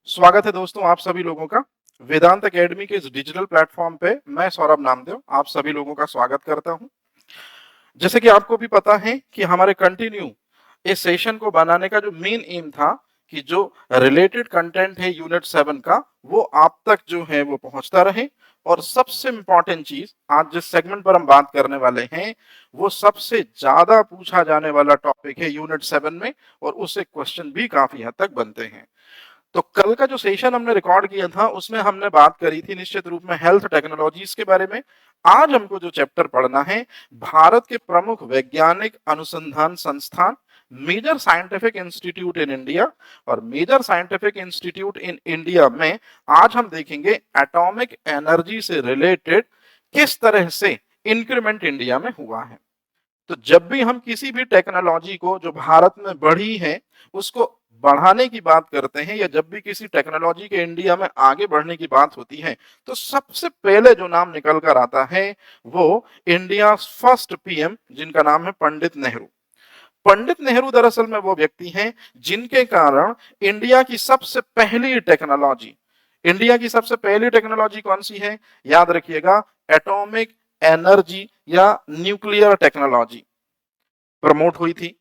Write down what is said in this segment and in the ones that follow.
स्वागत है दोस्तों आप सभी लोगों का वेदांत एकेडमी के इस डिजिटल प्लेटफॉर्म पे। मैं सौरभ नामदेव आप सभी लोगों का स्वागत करता हूं। जैसे कि आपको भी पता है कि हमारे कंटिन्यू इस सेशन को बनाने का जो मेन एम था कि जो रिलेटेड कंटेंट है यूनिट 7 का वो आप तक जो है वो पहुंचता रहे। और सबसे इंपॉर्टेंट चीज आज जिस सेगमेंट पर हम बात करने वाले हैं वो सबसे ज्यादा पूछा जाने वाला टॉपिक है यूनिट 7 में, और उससे क्वेश्चन भी काफी हद तक बनते हैं। तो कल का जो सेशन हमने रिकॉर्ड किया था उसमें हमने बात करी थी निश्चित रूप में हेल्थ टेक्नोलॉजीज के बारे में। आज हमको जो चैप्टर पढ़ना है भारत के प्रमुख वैज्ञानिक अनुसंधान संस्थान major scientific institute in India, और major scientific institute in India में आज हम देखेंगे एटॉमिक एनर्जी से रिलेटेड किस तरह से इंक्रीमेंट इंडिया में हुआ है। तो जब भी हम किसी भी टेक्नोलॉजी को जो भारत में बढ़ी है उसको बढ़ाने की बात करते हैं, या जब भी किसी टेक्नोलॉजी के इंडिया में आगे बढ़ने की बात होती है तो सबसे पहले जो नाम निकल कर आता है वो इंडिया फर्स्ट पीएम जिनका नाम है पंडित नेहरू। पंडित नेहरू दरअसल में वो व्यक्ति हैं जिनके कारण इंडिया की सबसे पहली टेक्नोलॉजी कौन सी है, याद रखिएगा, एटॉमिक एनर्जी या न्यूक्लियर टेक्नोलॉजी प्रमोट हुई थी।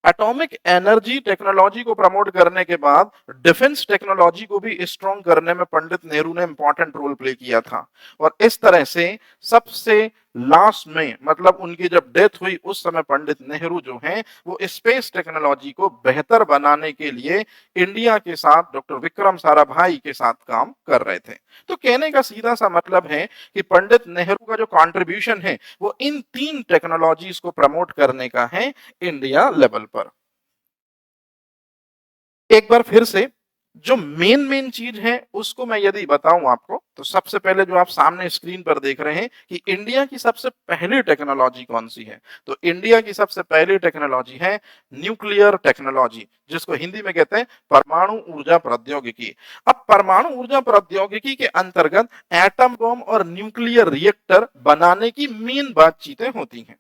एटॉमिक एनर्जी टेक्नोलॉजी को प्रमोट करने के बाद डिफेंस टेक्नोलॉजी को भी स्ट्रॉन्ग करने में पंडित नेहरू ने इंपॉर्टेंट रोल प्ले किया था। और इस तरह से सबसे लास्ट में मतलब उनकी जब डेथ हुई उस समय पंडित नेहरू जो हैं वो स्पेस टेक्नोलॉजी को बेहतर बनाने के लिए इंडिया के साथ डॉक्टर विक्रम साराभाई के साथ काम कर रहे थे। तो कहने का सीधा सा मतलब है कि पंडित नेहरू का जो कंट्रीब्यूशन है वो इन तीन टेक्नोलॉजीज को प्रमोट करने का है इंडिया लेवल पर। एक बार फिर से जो मेन चीज है उसको मैं यदि बताऊं आपको तो सबसे पहले जो आप सामने स्क्रीन पर देख रहे हैं कि इंडिया की सबसे पहली टेक्नोलॉजी कौन सी है, तो इंडिया की सबसे पहली टेक्नोलॉजी है न्यूक्लियर टेक्नोलॉजी, जिसको हिंदी में कहते हैं परमाणु ऊर्जा प्रौद्योगिकी। अब परमाणु ऊर्जा प्रौद्योगिकी के अंतर्गत एटम बम और न्यूक्लियर रिएक्टर बनाने की मेन बातचीतें होती हैं।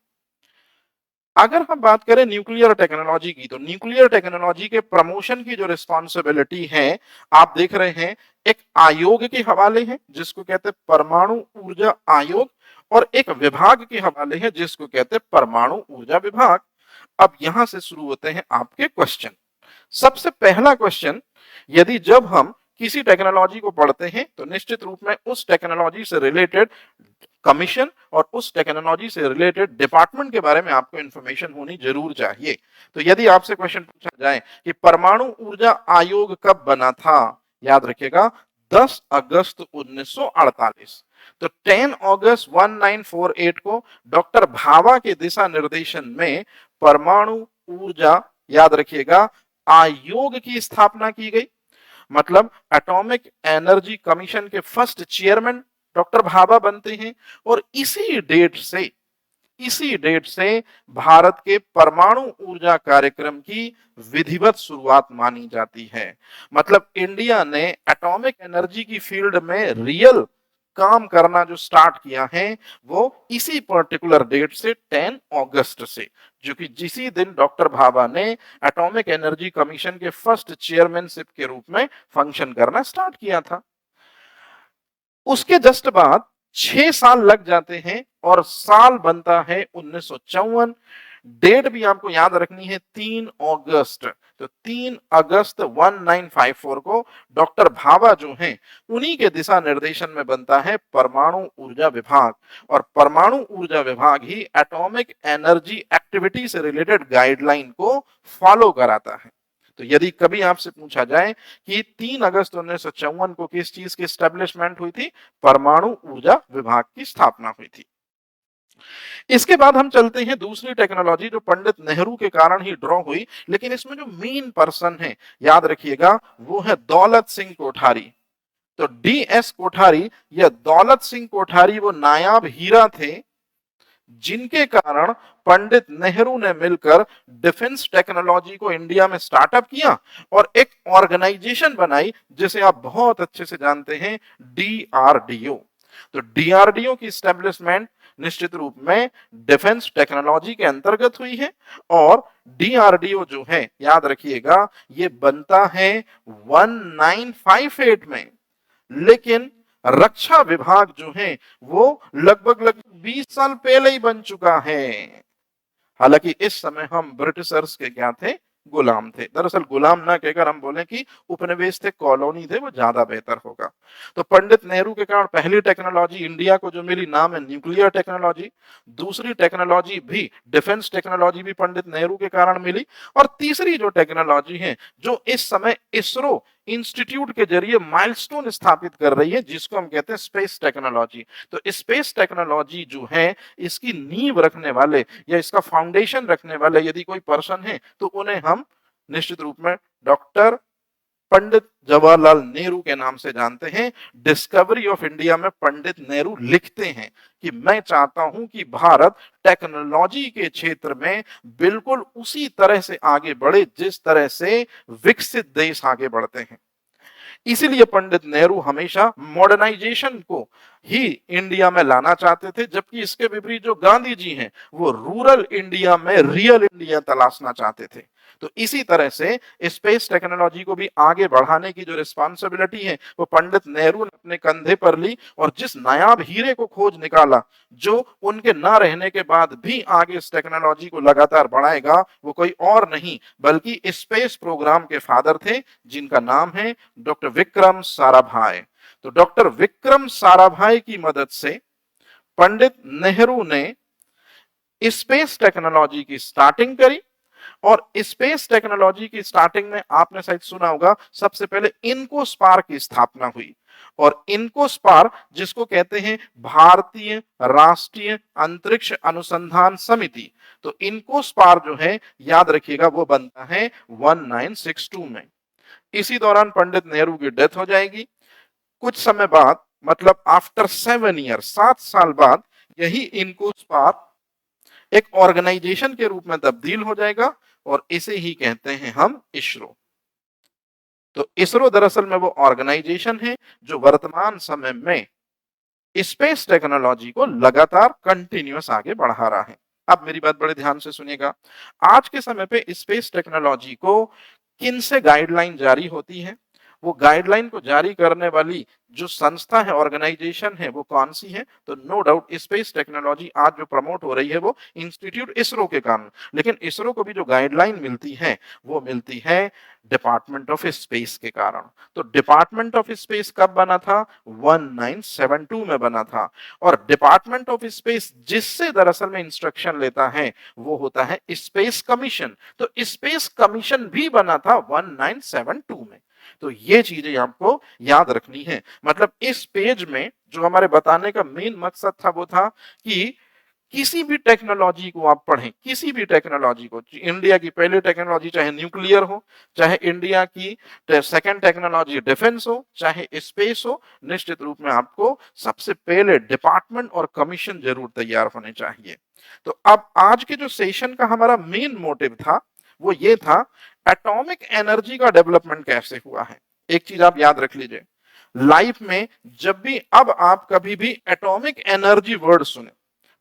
अगर हम बात करें न्यूक्लियर टेक्नोलॉजी की तो न्यूक्लियर टेक्नोलॉजी के प्रमोशन की जो रिस्पॉन्सिबिलिटी है आप देख रहे हैं एक आयोग के हवाले है जिसको कहते हैं परमाणु ऊर्जा आयोग, और एक विभाग के हवाले है जिसको कहते हैं परमाणु ऊर्जा विभाग। अब यहां से शुरू होते हैं आपके क्वेश्चन। सबसे पहला क्वेश्चन, यदि जब हम किसी टेक्नोलॉजी को पढ़ते हैं तो निश्चित रूप में उस टेक्नोलॉजी से रिलेटेड कमीशन और उस टेक्नोलॉजी से रिलेटेड डिपार्टमेंट के बारे में आपको इंफॉर्मेशन होनी जरूर चाहिए। तो यदि आपसे क्वेश्चन पूछा जाए कि परमाणु ऊर्जा आयोग कब बना था, याद रखिएगा 10 अगस्त 1948। तो 10 अगस्त 1948 को डॉक्टर भाभा के दिशा निर्देशन में परमाणु ऊर्जा, याद रखिएगा, आयोग की स्थापना की गई। मतलब एटॉमिक एनर्जी कमीशन के फर्स्ट चेयरमैन डॉक्टर भाभा बनते हैं, और इसी डेट से भारत के परमाणु ऊर्जा कार्यक्रम की विधिवत शुरुआत मानी जाती है। मतलब इंडिया ने एटॉमिक एनर्जी की फील्ड में रियल काम करना जो स्टार्ट किया है वो इसी पर्टिकुलर डेट से 10 अगस्त से, जो कि जिसी दिन डॉक्टर भाभा ने एटॉमिक एनर्जी कमीशन के फर्स्ट चेयरमैनशिप के रूप में फंक्शन करना स्टार्ट किया था। उसके जस्ट बाद 6 साल लग जाते हैं और साल बनता है 1954। डेट भी आपको याद रखनी है 3 अगस्त। तो 3 अगस्त 1954 को डॉक्टर भाभा जो हैं उन्हीं के दिशा निर्देशन में बनता है परमाणु ऊर्जा विभाग, और परमाणु ऊर्जा विभाग ही एटॉमिक एनर्जी एक्टिविटी से रिलेटेड गाइडलाइन को फॉलो कराता है। तो यदि कभी आपसे पूछा जाए कि 3 अगस्त 1954 को किस चीज की एस्टेब्लिशमेंट हुई थी, परमाणु ऊर्जा विभाग की स्थापना हुई थी। इसके बाद हम चलते हैं दूसरी टेक्नोलॉजी जो पंडित नेहरू के कारण ही ड्रॉ हुई, लेकिन इसमें जो मेन पर्सन है याद रखिएगा वो है दौलत सिंह कोठारी। तो डीएस कोठारी या दौलत सिंह कोठारी वो नायाब हीरा थे जिनके कारण पंडित नेहरू ने मिलकर डिफेंस टेक्नोलॉजी को इंडिया में स्टार्टअप किया और एक ऑर्गेनाइजेशन बनाई जिसे आप बहुत अच्छे से जानते हैं, डीआरडीओ। तो डीआरडीओ की स्टैब्लिशमेंट निश्चित रूप में डिफेंस टेक्नोलॉजी के अंतर्गत हुई है। और डीआरडीओ जो है, याद रखिएगा, ये बनता है 1958 में, लेकिन रक्षा विभाग जो है वो लगभग 20 साल पहले ही बन चुका है। हालांकि इस समय हम ब्रिटिशर्स के क्या थे, गुलाम थे। दरअसल गुलाम ना कहकर हम बोले कि उपनिवेश थे, कॉलोनी थे, वो ज्यादा बेहतर होगा। तो पंडित नेहरू के कारण पहली टेक्नोलॉजी इंडिया को जो मिली, नाम है न्यूक्लियर टेक्नोलॉजी। दूसरी टेक्नोलॉजी भी, डिफेंस टेक्नोलॉजी भी पंडित नेहरू के कारण मिली। और तीसरी जो टेक्नोलॉजी है, जो इस समय इसरो इंस्टीट्यूट के जरिए माइलस्टोन स्थापित कर रही है, जिसको हम कहते हैं स्पेस टेक्नोलॉजी। तो स्पेस टेक्नोलॉजी जो है, इसकी नींव रखने वाले या इसका फाउंडेशन रखने वाले यदि कोई पर्सन है, तो उन्हें हम निश्चित रूप में डॉक्टर पंडित जवाहरलाल नेहरू के नाम से जानते हैं। डिस्कवरी ऑफ इंडिया में पंडित नेहरू लिखते हैं कि मैं चाहता हूं कि भारत टेक्नोलॉजी के क्षेत्र में बिल्कुल उसी तरह से आगे बढ़े जिस तरह से विकसित देश आगे बढ़ते हैं। इसीलिए पंडित नेहरू हमेशा मॉडर्नाइजेशन को ही इंडिया में लाना चाहते थे, जबकि इसके विपरीत जो गांधी जी हैं, वो रूरल इंडिया में रियल इंडिया तलाशना चाहते थे। तो इसी तरह से स्पेस टेक्नोलॉजी को भी आगे बढ़ाने की जो रिस्पॉन्सिबिलिटी है, वो पंडित नेहरू ने अपने कंधे पर ली। और जिस नायाब हीरे को खोज निकाला, जो उनके ना रहने के बाद भी आगे इस टेक्नोलॉजी को लगातार बढ़ाएगा, वो कोई और नहीं बल्कि स्पेस प्रोग्राम के फादर थे, जिनका नाम है डॉक्टर विक्रम साराभाई। तो डॉक्टर विक्रम साराभाई की मदद से पंडित नेहरू ने स्पेस टेक्नोलॉजी की स्टार्टिंग करी। और स्पेस टेक्नोलॉजी की स्टार्टिंग में आपने शायद सुना होगा, सबसे पहले इनकोस्पार की स्थापना हुई। और इनकोस्पार, जिसको कहते हैं भारतीय राष्ट्रीय अंतरिक्ष अनुसंधान समिति, तो इनकोस्पार जो है, याद रखिएगा, वो बनता है 1962 में। इसी दौरान पंडित नेहरू की डेथ हो जाएगी। कुछ समय बाद, मतलब आफ्टर 7 ईयर, 7 साल बाद, यही इनकोस्पार एक ऑर्गेनाइजेशन के रूप में तब्दील हो जाएगा और इसे ही कहते हैं हम इसरो। तो इसरो दरअसल में वो ऑर्गेनाइजेशन है जो वर्तमान समय में स्पेस टेक्नोलॉजी को लगातार कंटिन्यूअस आगे बढ़ा रहा है। अब मेरी बात बड़े ध्यान से सुनिएगा। आज के समय पे स्पेस टेक्नोलॉजी को किन से गाइडलाइन जारी होती है, वो गाइडलाइन को जारी करने वाली जो संस्था है, ऑर्गेनाइजेशन है, वो कौन सी है? तो नो डाउट स्पेस टेक्नोलॉजी आज जो प्रमोट हो रही है, वो इंस्टीट्यूट इसरो के कारण। लेकिन इसरो को भी जो गाइडलाइन मिलती है, वो मिलती है डिपार्टमेंट ऑफ स्पेस के कारण। तो डिपार्टमेंट ऑफ स्पेस कब बना था? 1972 में बना था। और डिपार्टमेंट ऑफ स्पेस जिससे दरअसल में इंस्ट्रक्शन लेता है, वो होता है स्पेस कमीशन। तो स्पेस कमीशन भी बना था 1972 में। तो ये चीजें आपको याद रखनी है। मतलब इस पेज में जो हमारे बताने का मेन मकसद था, वो था कि किसी भी टेक्नोलॉजी को आप पढ़ें, किसी भी टेक्नोलॉजी को, इंडिया की पहली टेक्नोलॉजी चाहे न्यूक्लियर हो, चाहे इंडिया की सेकंड टेक्नोलॉजी डिफेंस हो, चाहे स्पेस हो, निश्चित रूप में आपको सबसे पहले डिपार्टमेंट और कमीशन जरूर तैयार होने चाहिए। तो अब आज के जो सेशन का हमारा मेन मोटिव था, वो ये था, एटॉमिक एनर्जी का डेवलपमेंट कैसे हुआ है। एक चीज आप याद रख लीजिए, लाइफ में जब भी अब आप कभी भी एटॉमिक एनर्जी वर्ड सुने,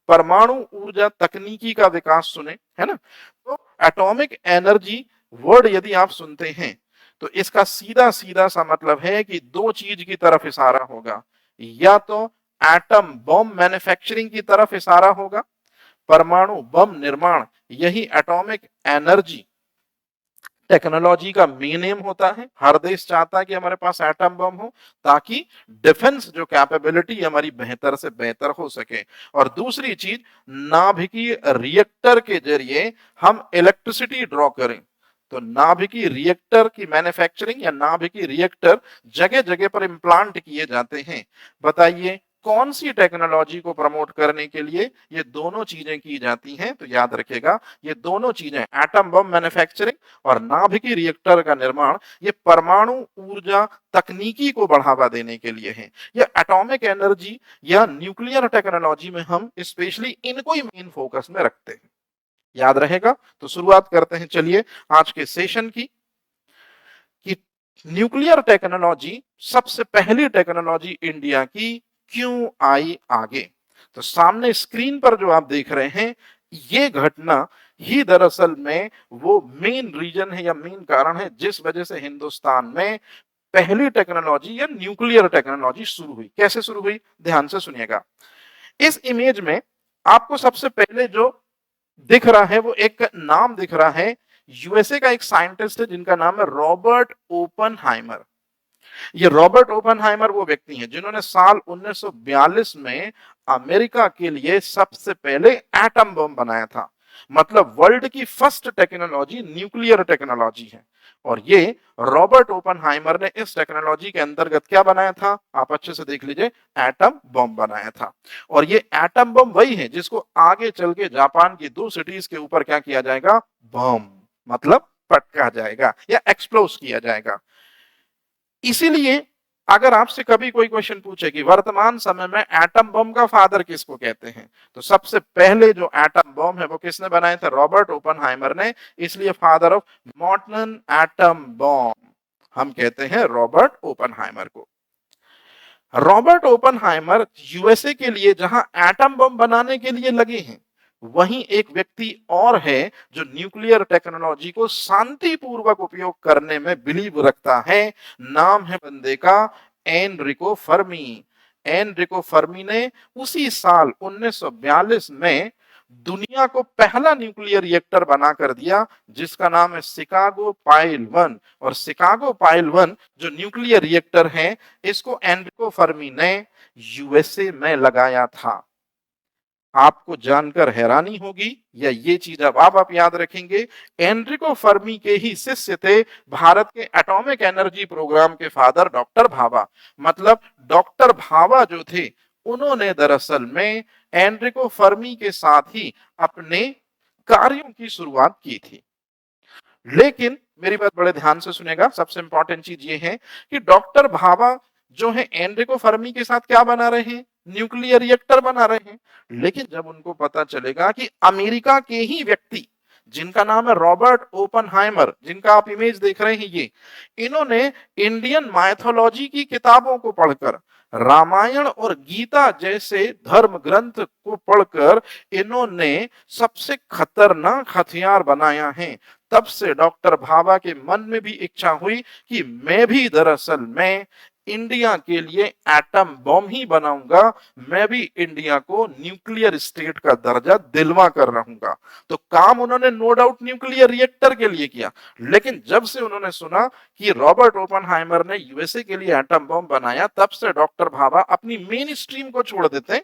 परमाणु ऊर्जा तकनीकी का विकास सुने, है ना, तो एटॉमिक एनर्जी वर्ड यदि आप सुनते हैं, तो इसका सीधा सीधा सा मतलब है कि दो चीज की तरफ इशारा होगा। या तो एटम बम मैन्युफैक्चरिंग की तरफ इशारा होगा, परमाणु बम निर्माण, यही एटॉमिक एनर्जी टेक्नोलॉजी का मेन एम होता है। हर देश चाहता है कि हमारे पास एटम बम हो, ताकि डिफेंस जो कैपेबिलिटी हमारी बेहतर से बेहतर हो सके। और दूसरी चीज, नाभिकीय रिएक्टर के जरिए हम इलेक्ट्रिसिटी ड्रॉ करें। तो नाभिकीय रिएक्टर की मैन्युफैक्चरिंग या नाभिकीय रिएक्टर जगह जगह पर इम्प्लांट किए जाते हैं। बताइए कौन सी टेक्नोलॉजी को प्रमोट करने के लिए ये दोनों चीजें की जाती हैं? तो याद रखेगा, ये दोनों चीजें, एटम बम मैन्युफैक्चरिंग और नाभिकीय रिएक्टर का निर्माण, ये परमाणु ऊर्जा तकनीकी को बढ़ावा देने के लिए है। या एटॉमिक एनर्जी या न्यूक्लियर टेक्नोलॉजी में हम स्पेशली इनको ही मेन फोकस में रखते हैं। याद रहेगा? तो शुरुआत करते हैं चलिए आज के सेशन की, कि न्यूक्लियर टेक्नोलॉजी सबसे पहली टेक्नोलॉजी इंडिया की क्यों आई आगे। तो सामने स्क्रीन पर जो आप देख रहे हैं, ये घटना ही दरअसल में वो मेन रीजन है या मेन कारण है जिस वजह से हिंदुस्तान में पहली टेक्नोलॉजी या न्यूक्लियर टेक्नोलॉजी शुरू हुई। कैसे शुरू हुई, ध्यान से सुनिएगा। इस इमेज में आपको सबसे पहले जो दिख रहा है वो एक नाम दिख रहा है, यूएसए का एक साइंटिस्ट है जिनका नाम है रॉबर्ट ओपनहाइमर। ये रॉबर्ट ओपनहाइमर वो व्यक्ति हैं जिन्होंने साल 1942 में अमेरिका के लिए सबसे पहले एटम बम बनाया था। मतलब वर्ल्ड की फर्स्ट टेक्नोलॉजी न्यूक्लियर टेक्नोलॉजी है। और ये रॉबर्ट ओपनहाइमर ने इस टेक्नोलॉजी के अंतर्गत क्या बनाया था, आप अच्छे से देख लीजिए, एटम बम बनाया था। और ये एटम बम वही है जिसको आगे चल के जापान की 2 सिटीज के ऊपर क्या किया जाएगा, बम मतलब पटका जाएगा या एक्सप्लोज किया जाएगा। इसीलिए अगर आपसे कभी कोई क्वेश्चन पूछे कि वर्तमान समय में एटम बम का फादर किसको कहते हैं, तो सबसे पहले जो एटम बम है वो किसने बनाए थे, रॉबर्ट ओपनहाइमर ने। इसलिए father of modern atom bomb हम कहते हैं रॉबर्ट ओपनहाइमर को। रॉबर्ट ओपनहाइमर यूएसए के लिए जहां एटम बम बनाने के लिए लगे हैं, वहीं एक व्यक्ति और है जो न्यूक्लियर टेक्नोलॉजी को शांतिपूर्वक उपयोग करने में बिलीव रखता है। नाम है बंदे का एनरिको फर्मी। एनरिको फर्मी ने उसी साल 1942 में दुनिया को पहला न्यूक्लियर रिएक्टर बना कर दिया जिसका नाम है शिकागो पाइल 1। और शिकागो पाइल 1 जो न्यूक्लियर रिएक्टर है, इसको एनरिको फर्मी ने यूएसए में लगाया था। आपको जानकर हैरानी होगी या ये चीज अब आप याद रखेंगे, एनरिको फर्मी के ही शिष्य थे भारत के एटॉमिक एनर्जी प्रोग्राम के फादर डॉक्टर भाभा। मतलब डॉक्टर भाभा जो थे उन्होंने दरअसल में एनरिको फर्मी के साथ ही अपने कार्यों की शुरुआत की थी। लेकिन मेरी बात बड़े ध्यान से सुनेगा, सबसे इंपॉर्टेंट चीज ये है कि डॉक्टर भाभा जो है एनरिको फर्मी के साथ क्या बना रहे हैं, न्यूक्लियर रिएक्टर बना रहे हैं। लेकिन जब उनको पता चलेगा कि अमेरिका के ही व्यक्ति जिनका नाम है रॉबर्ट ओपनहाइमर, जिनका आप इमेज देख रहे हैं, ये इन्होंने इंडियन माइथोलॉजी की किताबों को पढ़कर, रामायण और गीता जैसे धर्म ग्रंथ को पढ़कर इन्होंने सबसे खतरनाक हथियार बनाया है। तब से डॉक्टर भाभा के मन में भी इच्छा हुई कि मैं भी दरअसल में इंडिया के लिए एटम बम ही बनाऊंगा, मैं भी इंडिया को न्यूक्लियर स्टेट का दर्जा दिलवा कर रहूंगा। तो काम उन्होंने नो डाउट न्यूक्लियर रिएक्टर के लिए किया। लेकिन जब से उन्होंने सुना कि रॉबर्ट ओपनहाइमर ने यूएसए के लिए एटम बम बनाया, तब से डॉक्टर भाभा अपनी मेन स्ट्रीम को छोड़ देते हैं,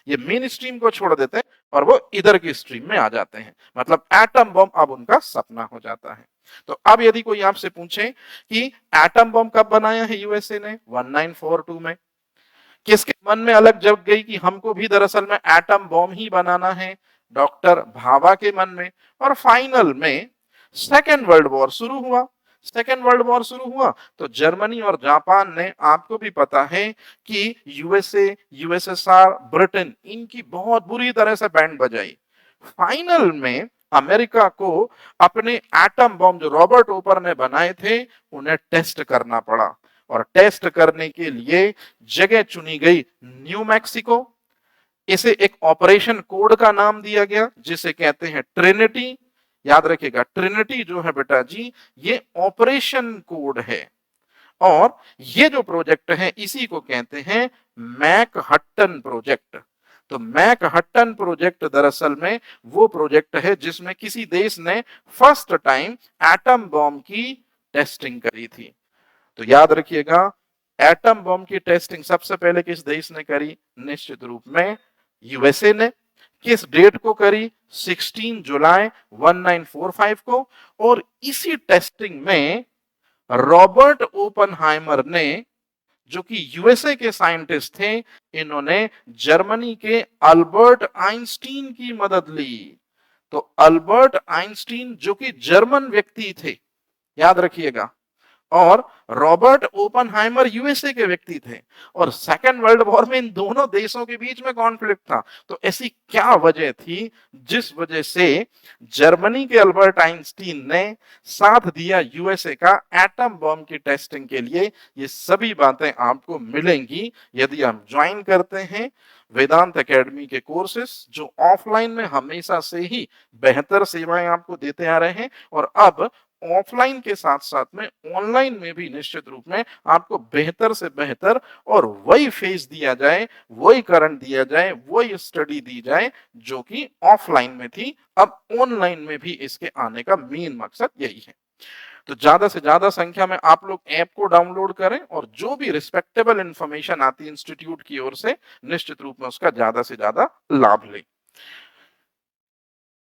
ये मेन स्ट्रीम को छोड़ देते हैं और वो इधर की स्ट्रीम में आ जाते हैं। मतलब एटम बम अब उनका सपना हो जाता है। तो अब यदि कोई आपसे पूछे कि एटम बम कब बनाया है यूएसए ने, 1942 में, किसके मन में अलग जग गई कि हमको भी दरअसल में एटम बम ही बनाना है, डॉक्टर भाभा के मन में। और फाइनल में सेकेंड वर्ल्ड वॉर शुरू हुआ। सेकेंड वर्ल्ड वॉर शुरू हुआ तो जर्मनी और जापान ने, आपको भी पता है कि यूएसए, यूएसएसआर, ब्रिटेन, इनकी बहुत बुरी तरह से बैंड बजाई। फाइनल में अमेरिका को अपने एटम बम जो रॉबर्ट ओपर ने बनाए थे उन्हें टेस्ट करना पड़ा। और टेस्ट करने के लिए जगह चुनी गई न्यू मैक्सिको। इसे एक ऑपरेशन कोड का नाम दिया गया जिसे कहते हैं ट्रिनिटी। याद रखिएगा, ट्रिनिटी जो है बेटा जी, ये ऑपरेशन कोड है। और ये जो प्रोजेक्ट है इसी को कहते हैं मैकहट्टन प्रोजेक्ट। तो मैकहट्टन प्रोजेक्ट दरअसल में वो प्रोजेक्ट है जिसमें किसी देश ने फर्स्ट टाइम एटम बम की टेस्टिंग करी थी। तो याद रखिएगा, एटम बम की टेस्टिंग सबसे पहले किस देश ने करी, निश्चित रूप में यूएसए ने। किस डेट को करी, 16 जुलाई 1945 को। और इसी टेस्टिंग में रॉबर्ट ओपनहाइमर ने, जो कि यूएसए के साइंटिस्ट थे, इन्होंने जर्मनी के अल्बर्ट आइंस्टीन की मदद ली। तो अल्बर्ट आइंस्टीन जो कि जर्मन व्यक्ति थे, याद रखिएगा, और रॉबर्ट ओपनहाइमर यूएसए के व्यक्ति थे और सेकेंड वर्ल्ड वॉर में इन दोनों देशों के बीच में कॉन्फ्लिक्ट था। तो ऐसी क्या वजह थी जिस वजह से जर्मनी के अल्बर्ट आइंस्टीन ने साथ दिया यूएसए का एटम बम की टेस्टिंग के लिए? ये सभी बातें आपको मिलेंगी यदि आप ज्वाइन करते हैं वेदांत एकेडमी के कोर्सेस, जो ऑफलाइन में हमेशा से ही बेहतर सेवाएं आपको देते आ रहे हैं और अब ऑफलाइन के साथ साथ में ऑनलाइन में भी निश्चित रूप में आपको बेहतर से बेहतर और वही फेस दिया जाए, वही करंट दिया जाए, वही स्टडी दी जाए जो कि ऑफलाइन में थी। अब ऑनलाइन में भी इसके आने का मेन मकसद यही है। तो ज्यादा से ज्यादा संख्या में आप लोग ऐप को डाउनलोड करें और जो भी रिस्पेक्टेबल इंफॉर्मेशन आती है इंस्टीट्यूट की ओर से निश्चित रूप में उसका ज्यादा से ज्यादा लाभ लें।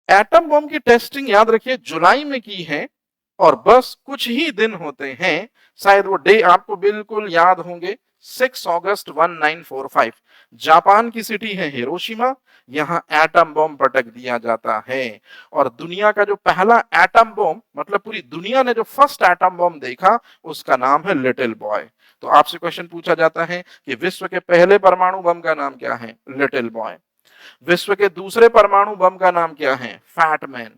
एटम बम की टेस्टिंग याद रखिए जुलाई में की है और बस कुछ ही दिन होते हैं, शायद वो डे आपको बिल्कुल याद होंगे, 6 अगस्त 1945। जापान की सिटी है हिरोशिमा, यहाँ एटम बम पटक दिया जाता है और दुनिया का जो पहला एटम बम, मतलब पूरी दुनिया ने जो फर्स्ट एटम बम देखा उसका नाम है लिटिल बॉय। तो आपसे क्वेश्चन पूछा जाता है कि विश्व के पहले परमाणु बम का नाम क्या है? Little boy. विश्व के दूसरे परमाणु बम का नाम क्या है? फैटमैन।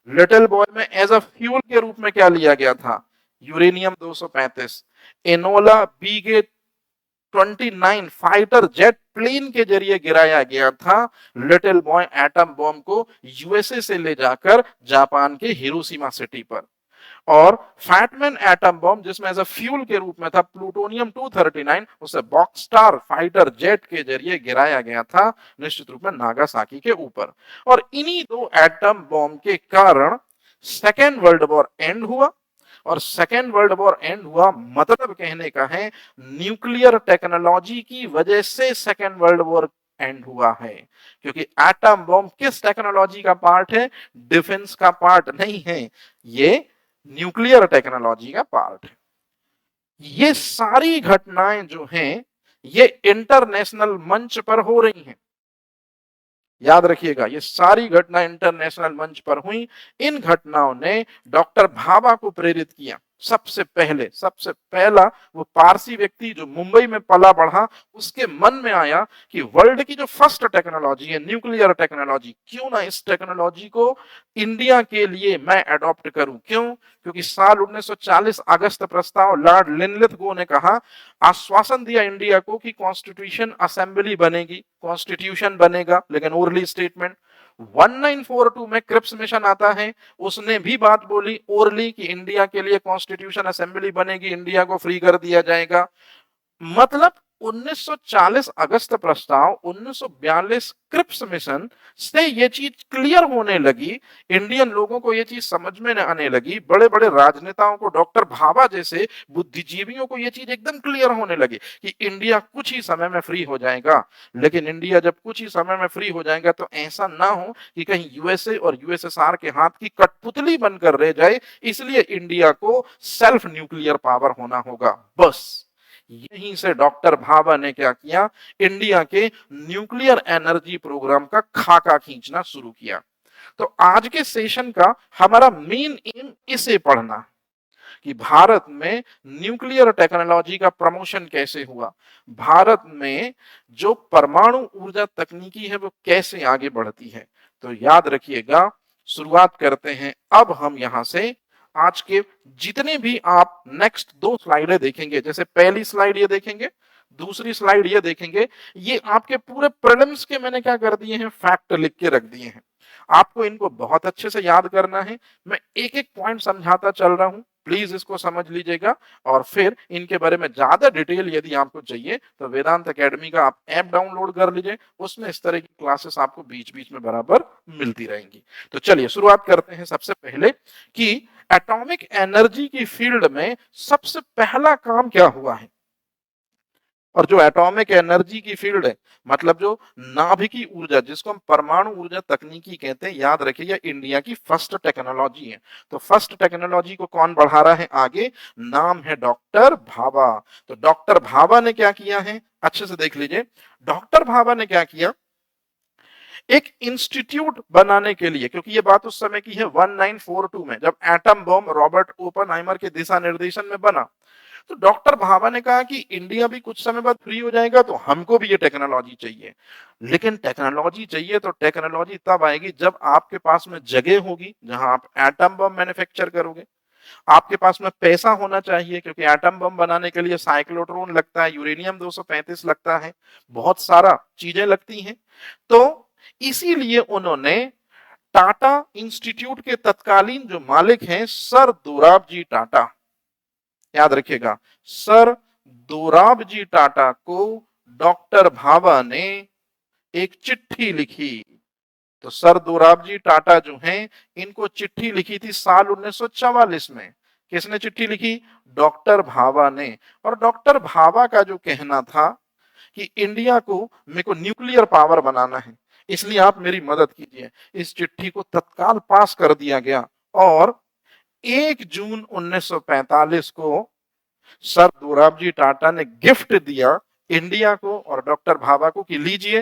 लिटिल बॉय में एज अ फ्यूल के रूप में क्या लिया गया था? Uranium 235। Enola Gay 29 fighter jet plane के जरिए गिराया गया था लिटिल बॉय एटम बम को यूएसए से ले जाकर जापान के हिरोशिमा सिटी पर। और फैटमैन एटम बम जिसमें एज अ फ्यूल के रूप में था प्लूटोनियम 239, उसे बॉक्सस्टार फाइटर जेट के जरिए गिराया गया था निश्चित रूप में नागासाकी के ऊपर। और इन्हीं दो एटम बम के कारण सेकेंड वर्ल्ड वॉर एंड हुआ। और सेकेंड वर्ल्ड वॉर एंड हुआ मतलब कहने का है न्यूक्लियर टेक्नोलॉजी की वजह से सेकेंड वर्ल्ड वॉर एंड हुआ है, क्योंकि एटम बम किस टेक्नोलॉजी का पार्ट है? डिफेंस का पार्ट नहीं है, ये न्यूक्लियर टेक्नोलॉजी का पार्ट है। ये सारी घटनाएं जो हैं ये इंटरनेशनल मंच पर हो रही हैं। याद रखिएगा ये सारी घटना इंटरनेशनल मंच पर हुई। इन घटनाओं ने डॉक्टर भाभा को प्रेरित किया। सबसे पहला वो पारसी व्यक्ति जो मुंबई में पला बढ़ा, उसके मन में आया कि वर्ल्ड की जो फर्स्ट टेक्नोलॉजी है न्यूक्लियर टेक्नोलॉजी, क्यों ना इस टेक्नोलॉजी को इंडिया के लिए मैं अडॉप्ट करूं। क्यों? क्योंकि साल 1940 अगस्त प्रस्ताव लॉर्ड लिनलिथ ने कहा, आश्वासन दिया इंडिया को कि कॉन्स्टिट्यूशन असेंबली बनेगी, कॉन्स्टिट्यूशन बनेगा, लेकिन ओरली स्टेटमेंट। 1942 में क्रिप्स मिशन आता है, उसने भी बात बोली ओरली कि इंडिया के लिए कॉन्स्टिट्यूशन असेंबली बनेगी, इंडिया को फ्री कर दिया जाएगा। मतलब 1940 अगस्त प्रस्ताव, 1942 क्रिप्स मिशन से ये चीज क्लियर होने लगी, इंडियन लोगों को ये चीज समझ में आने लगी, बड़े बड़े राजनेताओं को, डॉक्टर भाभा जैसे बुद्धिजीवियों को ये चीज एकदम क्लियर होने लगी कि इंडिया कुछ ही समय में फ्री हो जाएगा। लेकिन इंडिया जब कुछ ही समय में फ्री हो जाएगा तो ऐसा ना हो कि कहीं यूएसए और यूएसएसआर के हाथ की कठपुतली बनकर रह जाए, इसलिए इंडिया को सेल्फ न्यूक्लियर पावर होना होगा। बस यहीं से डॉक्टर भाभा ने क्या किया, इंडिया के न्यूक्लियर एनर्जी प्रोग्राम का खाका खींचना शुरू किया। तो आज के सेशन का हमारा मेन एम इसे पढ़ना कि भारत में न्यूक्लियर टेक्नोलॉजी का प्रमोशन कैसे हुआ, भारत में जो परमाणु ऊर्जा तकनीकी है वो कैसे आगे बढ़ती है। तो याद रखिएगा, शुरुआत करते हैं अब हम यहां से। आज के जितने भी आप नेक्स्ट 2 स्लाइडें देखेंगे, जैसे पहली स्लाइड ये देखेंगे, दूसरी स्लाइड ये देखेंगे, ये आपके पूरे प्रीलिम्स के मैंने क्या कर दिए हैं, फैक्ट लिख के रख दिए हैं। आपको इनको बहुत अच्छे से याद करना है। मैं एक एक पॉइंट समझाता चल रहा हूं, प्लीज इसको समझ लीजिएगा। और फिर इनके बारे में ज्यादा डिटेल यदि आपको चाहिए तो वेदांत एकेडमी का आप ऐप डाउनलोड कर लीजिए, उसमें इस तरह की क्लासेस आपको बीच बीच में बराबर मिलती रहेंगी। तो चलिए शुरुआत करते हैं सबसे पहले कि एटॉमिक एनर्जी की फील्ड में सबसे पहला काम क्या हुआ है। और जो एटॉमिक एनर्जी की फील्ड है, मतलब जो नाभिकी ऊर्जा जिसको हम परमाणु ऊर्जा तकनीकी कहते हैं, याद रखिए ये इंडिया की फर्स्ट टेक्नोलॉजी है। तो फर्स्ट टेक्नोलॉजी को कौन बढ़ा रहा है आगे? नाम है डॉक्टर भाभा। तो डॉक्टर भाभा ने क्या किया है, अच्छे से देख लीजिए। डॉक्टर भाभा ने क्या किया, एक इंस्टीट्यूट बनाने के लिए, क्योंकि ये बात उस समय की है 1942 में, जब एटम बम रॉबर्ट ओपनहाइमर के दिशा निर्देशन में बना, तो डॉक्टर भाभा ने कहा कि इंडिया भी कुछ समय बाद फ्री हो जाएगा, तो हमको भी ये टेक्नोलॉजी चाहिए। लेकिन टेक्नोलॉजी चाहिए तो टेक्नोलॉजी तब आएगी जब आपके पास में जगह होगी जहां आप एटम बम मैन्युफैक्चर करोगे। आपके पास में पैसा होना चाहिए, क्योंकि एटम बम बनाने के लिए साइक्लोट्रॉन लगता है, यूरेनियम 235 लगता है, बहुत सारा चीजें लगती हैं। तो इसीलिए उन्होंने टाटा इंस्टीट्यूट के तत्कालीन जो मालिक हैं सर दोराबजी टाटा, याद रखिएगा, सर दोराबजी टाटा को डॉक्टर भाभा ने एक चिट्ठी लिखी। तो सर दोराबजी टाटा जो हैं, इनको चिट्ठी लिखी थी साल 1944 में। किसने चिट्ठी लिखी? डॉक्टर भाभा ने। और डॉक्टर भाभा का जो कहना था कि इंडिया को मेरे को न्यूक्लियर पावर बनाना है, इसलिए आप मेरी मदद कीजिए। इस चिट्ठी को तत्काल पास कर दिया गया और 1 जून 1945 को सर दोराबजी टाटा ने गिफ्ट दिया इंडिया को और डॉक्टर भाभा को कि लीजिए,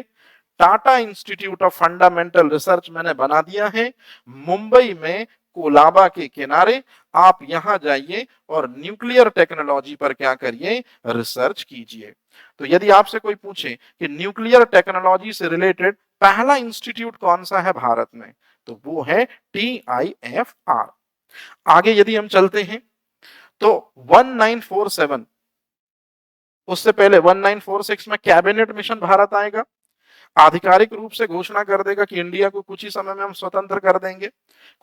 Tata institute of fundamental research मैंने बना दिया है मुंबई में कोलाबा के किनारे, आप यहां जाइए और न्यूक्लियर टेक्नोलॉजी पर क्या करिए, रिसर्च कीजिए। तो यदि आपसे कोई पूछे कि न्यूक्लियर टेक्नोलॉजी से रिलेटेड पहला इंस्टीट्यूट कौन सा है भारत में, तो वो है TIFR। आगे यदि हम चलते हैं तो 1947, उससे पहले 1946 में कैबिनेट मिशन भारत आएगा, आधिकारिक रूप से घोषणा कर देगा कि इंडिया को कुछ ही समय में हम स्वतंत्र कर देंगे।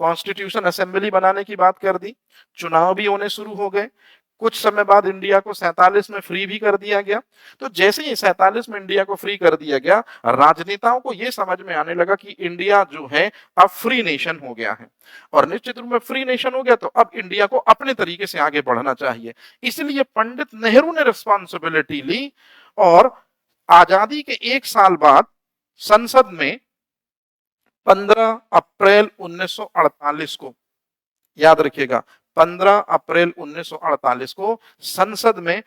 कॉन्स्टिट्यूशन असेंबली बनाने की बात कर दी, चुनाव भी होने शुरू हो गए। कुछ समय बाद इंडिया को 47 में फ्री भी कर दिया गया। तो जैसे ही 47 में इंडिया को फ्री कर दिया गया, राजनेताओं को यह समझ में आने लगा कि इंडिया जो है अब फ्री नेशन हो गया है, और निश्चित रूप में फ्री नेशन हो गया तो अब इंडिया को अपने तरीके से आगे बढ़ना चाहिए। इसलिए पंडित नेहरू ने रिस्पॉन्सिबिलिटी ली और आजादी के 1 साल बाद संसद में 15 अप्रैल 1948 को, याद रखिएगा, 15 अप्रैल 1948 को संसद में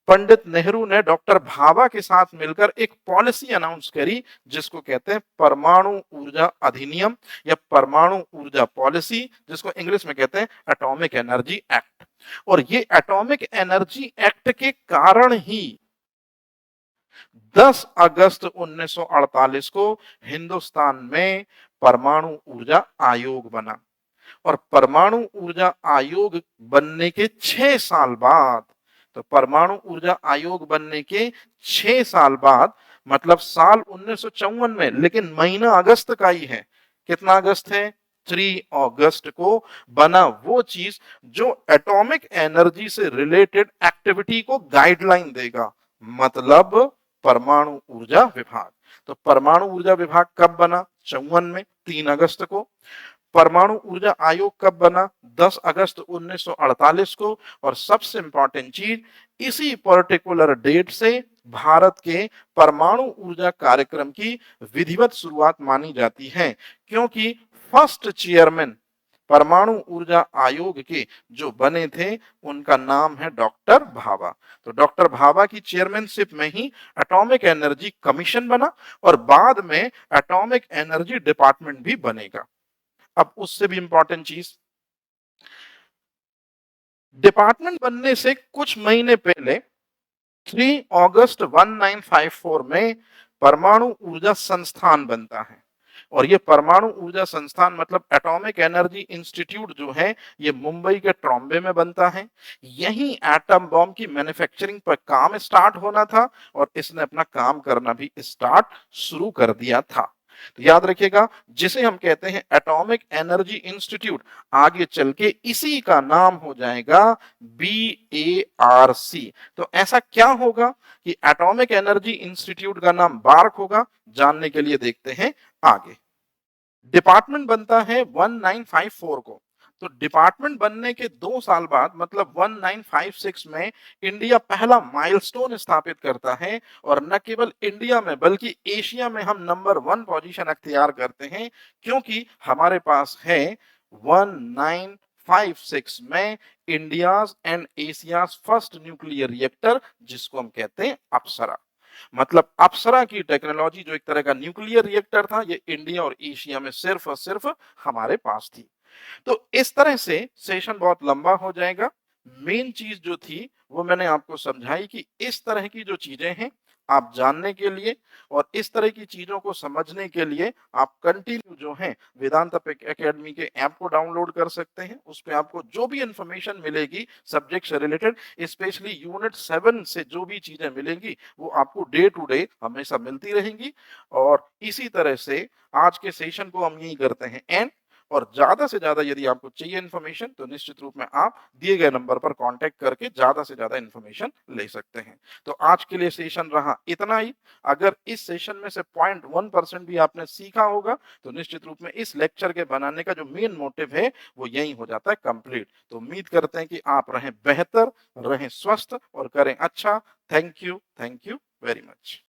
पंडित नेहरू ने डॉक्टर भाभा के साथ मिलकर एक पॉलिसी अनाउंस करी, जिसको कहते हैं परमाणु ऊर्जा अधिनियम या परमाणु ऊर्जा पॉलिसी, जिसको इंग्लिश में कहते हैं एटॉमिक एनर्जी एक्ट। और ये एटॉमिक एनर्जी एक्ट के कारण ही 10 अगस्त 1948 को हिंदुस्तान में परमाणु ऊर्जा आयोग बना। और परमाणु ऊर्जा आयोग बनने के 6 साल बाद, तो परमाणु ऊर्जा आयोग बनने के 6 साल बाद, मतलब साल 1954 में, लेकिन महीना अगस्त का ही है। कितना अगस्त है? 3 अगस्त को बना वो चीज जो एटॉमिक एनर्जी से रिलेटेड एक्टिविटी को गाइडलाइन देगा, मतलब परमाणु ऊर्जा विभाग। तो परमाणु ऊर्जा विभाग कब बना? 54 में, 3 अगस्त को। परमाणु ऊर्जा आयोग कब बना? 10 अगस्त 1948 को। और सबसे इंपॉर्टेंट चीज, इसी पर्टिकुलर डेट से भारत के परमाणु ऊर्जा कार्यक्रम की विधिवत शुरुआत मानी जाती है, क्योंकि फर्स्ट चेयरमैन परमाणु ऊर्जा आयोग के जो बने थे उनका नाम है डॉक्टर भाभा। तो डॉक्टर भाभा की चेयरमैनशिप में ही एटॉमिक एनर्जी कमीशन बना और बाद में एटॉमिक एनर्जी डिपार्टमेंट भी बनेगा। अब उससे भी इंपॉर्टेंट चीज, डिपार्टमेंट बनने से कुछ महीने पहले 3 अगस्त 1954 में परमाणु ऊर्जा संस्थान बनता है। और ये परमाणु ऊर्जा संस्थान मतलब एटॉमिक एनर्जी इंस्टीट्यूट जो है, ये मुंबई के ट्रॉम्बे में बनता है। यहीं एटम बॉम्ब की मैन्युफैक्चरिंग पर काम स्टार्ट होना था और इसने अपना काम करना भी स्टार्ट शुरू कर दिया था। तो याद रखिएगा, जिसे हम कहते हैं एटॉमिक एनर्जी इंस्टीट्यूट, आगे चल के इसी का नाम हो जाएगा BARC। तो ऐसा क्या होगा कि एटॉमिक एनर्जी इंस्टीट्यूट का नाम बार्क होगा? जानने के लिए देखते हैं आगे। डिपार्टमेंट बनता है 1954 को। तो डिपार्टमेंट बनने के 2 साल बाद मतलब 1956 में इंडिया पहला माइलस्टोन स्थापित करता है, और न केवल इंडिया में बल्कि एशिया में हम नंबर 1 पोजीशन अख्तियार करते हैं, क्योंकि हमारे पास है 1956 में India's and Asia's first nuclear reactor, जिसको हम कहते हैं अप्सरा। मतलब अप्सरा की टेक्नोलॉजी जो एक तरह का न्यूक्लियर रिएक्टर था, ये इंडिया और एशिया में सिर्फ और सिर्फ हमारे पास थी। तो इस तरह से सेशन बहुत लंबा हो जाएगा। मेन चीज़ जो थी वो मैंने आपको समझाई कि इस तरह की जो चीज़ें हैं, आप जानने के लिए और इस तरह की चीज़ों को समझने के लिए आप कंटिन्यू जो है वेदांत एकेडमी के ऐप को डाउनलोड कर सकते हैं। उसपे आपको जो भी इन्फॉर्मेशन मिलेगी सब्जेक्ट से रिलेटेड, स्पेशली यूनिट 7 से जो भी चीज़ें मिलेंगी, वो आपको डे टू डे हमेशा मिलती रहेंगी। और इसी तरह से आज के सेशन को हम यहीं करते हैं एंड। और ज़्यादा से ज़्यादा यदि आपको चाहिए इन्फॉर्मेशन तो निश्चित रूप में आप दिए गए नंबर पर कॉन्टैक्ट करके ज़्यादा से ज़्यादा इन्फॉर्मेशन ले सकते हैं। तो आज के लिए सेशन रहा इतना ही। अगर इस सेशन में से 0.1% भी आपने सीखा होगा तो निश्चित रूप में इस लेक्चर के बनाने का जो मेन मोटिव है वो यही हो जाता है कंप्लीट। तो उम्मीद करते हैं कि आप रहें बेहतर, रहें स्वस्थ और करें अच्छा। Thank you very much.